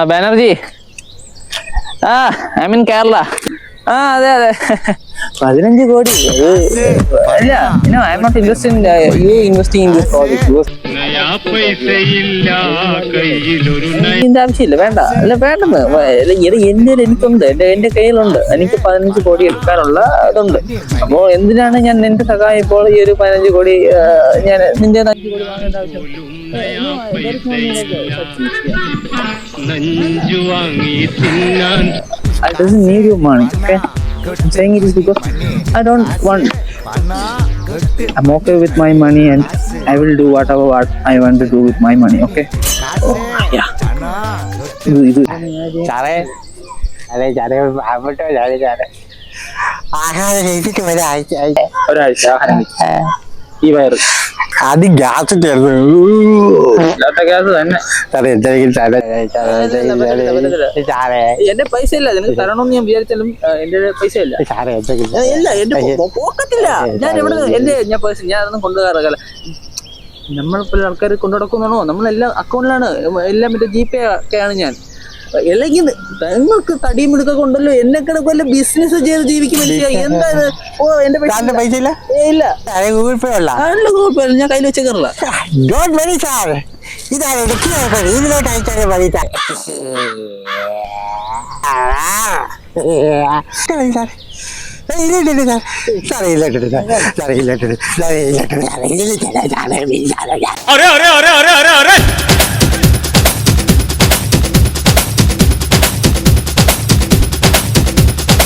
Banerjee, I mean Kerala. അതെ 15 കോടി. അല്ല, I am not investing. You investing in this project. ആവശ്യമില്ല, വേണ്ട. അല്ല, വേണ്ടെന്ന്. എന്റെ എനിക്കുണ്ട്, എന്റെ കയ്യിലുണ്ട്. എനിക്ക് 15 കോടി എടുക്കാനുള്ള ഇതുണ്ട്. അപ്പോ എന്തിനാണ് ഞാൻ നിന്റെ സഹായം ഇപ്പോൾ ഈ ഒരു 15 കോടി ഞാൻ നിന്റെ 5 കോടി വാങ്ങേണ്ട ആവശ്യം? I doesn't need your money, okay? I'm saying it is because I don't want. I'm okay with my money and I will do whatever I want to do with my money, okay? Oh, yeah. ഇത് സാറേ, അതെ സാറേ, ആവട്ടെ സാറേ. ആഹാരം കഴിച്ചിട്ട് ഒരാഴ്ച ആഹാരം ഈ വയറ് അത് ഗ്യാസ് ഗ്യാസ് തന്നെ. എന്റെ പൈസ ഇല്ല, നിനക്ക് തരണമെന്ന് ഞാൻ വിചാരിച്ചാലും എന്റെ പൈസ ഇല്ല. ഇല്ല, എന്റെ പോക്കറ്റില്ല. ഞാൻ എവിടെ ഞാൻ പൈസ ഞാൻ അതൊന്നും കൊണ്ടുപോകാറില്ല. നമ്മളിപ്പോൾ ആൾക്കാർ കൊണ്ടു നടക്കുന്നതാണോ? നമ്മളെല്ലാം അക്കൗണ്ടിലാണ്, എല്ലാം മറ്റേ GPay ഒക്കെയാണ് ഞാൻ. അല്ലെങ്കിൽ നിങ്ങൾക്ക് തടിയും എടുക്കൊക്കെ ഉണ്ടല്ലോ, എന്നെ കിടക്കുമല്ലോ ബിസിനസ് ചെയ്ത് ജീവിക്കും മനസ്സിലായി. എന്താണ്? ഓ, എന്റെ പൈസ ഇല്ല. ഗൂഗിൾ പേ ഉള്ള ഗൂഗിൾ പേ ഞാൻ കയ്യിൽ വെച്ചേക്കാറില്ല. ഇതാണ് ഇതിലോട്ട് അയച്ചാൽ മതി സാർ.